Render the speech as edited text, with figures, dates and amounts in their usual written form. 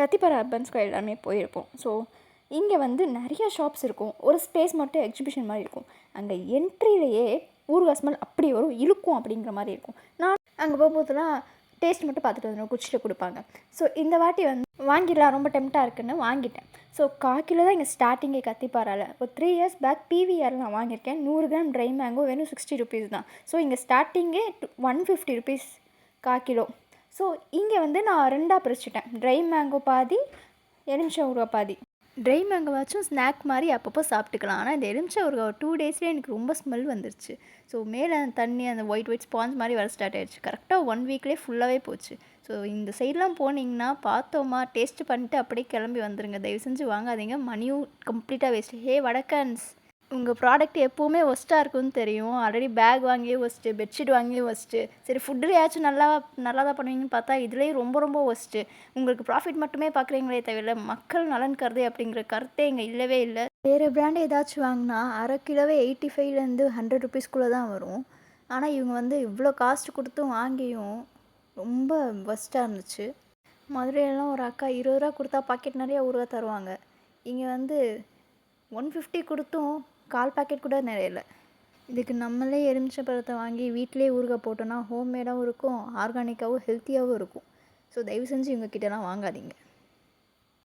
ரத்திபுரா urban square எல்லாமே போயிருப்போம். So இங்கே வந்து நிறைய ஷாப்ஸ் இருக்கும். ஒரு ஸ்பேஸ் மட்டும் எக்ஸிபிஷன் மாதிரி இருக்கும். அங்கே என்ட்ரிலேயே ஊறுகாய் ஸ்மெல் அப்படி வரும், இழுக்கும் அப்படிங்கிற மாதிரி இருக்கும். நான் அங்கே போகும்போதெல்லாம் டேஸ்ட் மட்டும் பார்த்துட்டு வந்துடும், குச்சியில் கொடுப்பாங்க. ஸோ இந்த வாட்டி வந்து வாங்கிடலாம், ரொம்ப டெம்ட்டாக இருக்குன்னு வாங்கிட்டேன். ஸோ 1/4 கிலோ தான் இங்கே ஸ்டார்டிங்கே கத்திப்பாரால. ஒரு 3 இயர்ஸ் பேக் பிவிஆரில் நான் வாங்கியிருக்கேன். 100 கிராம் ட்ரை மேங்கோ வெறும் 60 ருபீஸ் தான். ஸோ இங்கே ஸ்டார்டிங்கே 150 ருபீஸ் 1/4 கிலோ. ஸோ இங்கே வந்து நான் 2ஆக பிரிச்சுட்டேன். ட்ரை மேங்கோ பாதி, எலுமிச்சை ஊறுகாய் பாதி. ட்ரை மேங்கோவாச்சும் ஸ்நாக் மாதிரி அப்பப்போ சாப்பிட்டுக்கலாம். ஆனால் இந்த எலுமிச்சை ஊறுகாய் 2 டேஸ்லேயே எனக்கு ரொம்ப ஸ்மெல் வந்துருச்சு. ஸோ மேலே அந்த தண்ணி அந்த ஒயிட் ஸ்பாஞ்ச் மாதிரி வர ஸ்டார்ட் ஆகிடுச்சு. கரெக்டாக 1 வீக்லேயே ஃபுல்லாகவே போச்சு. ஸோ இந்த சைட்லாம் போனீங்கன்னா பார்த்தோமா டேஸ்ட் பண்ணிட்டு அப்படியே கிளம்பி வந்துடுங்க. தயவு செஞ்சு வாங்காதீங்க, மணியும் கம்ப்ளீட்டாக வேஸ்ட்டு. ஹே வடக்கன்ஸ், உங்கள் ப்ராடக்ட் எப்போவுமே ஒஸ்ட்டாக இருக்குன்னு தெரியும். ஆல்ரெடி பேக் வாங்கியே ஒஸ்ட்டு, பெட்ஷீட் வாங்கியே ஒஸ்ட்டு. சரி ஃபுட்டுலையாச்சும் நல்லா தான் பண்ணுவீங்கன்னு பார்த்தா இதுலேயும் ரொம்ப ஒஸ்ட்டு. உங்களுக்கு ப்ராஃபிட் மட்டுமே பார்க்குறீங்களே தவிர மக்கள் நலன் கருது அப்படிங்கிற கருத்தே இங்கே இல்லவே இல்லை. வேறு பிராண்டு ஏதாச்சும் வாங்கினா 1/2 கிலோவே 85லேருந்து 100 ருபீஸ்க்குள்ளே தான் வரும். ஆனால் இவங்க வந்து இவ்வளோ காஸ்ட் கொடுத்தும் வாங்கியும் ரொம்ப ஒஸ்ட்டாக இருந்துச்சு. மதுரையிலலாம் ஒரு அக்கா 20 ரூபா கொடுத்தா பாக்கெட் நிறையா ஊறுகாய் தருவாங்க. இங்கே வந்து 150 கொடுத்தும் 1/4 பாக்கெட் கூட நிறையல. இதுக்கு நம்மளே எலுமிச்சை பழத்தை வாங்கி வீட்டிலே ஊறுகாய் போட்டோன்னா ஹோம்மேடாகவும் இருக்கும், ஆர்கானிக்காகவும் ஹெல்த்தியாகவும் இருக்கும். ஸோ தயவு செஞ்சு இவங்க கிட்டலாம் வாங்காதீங்க.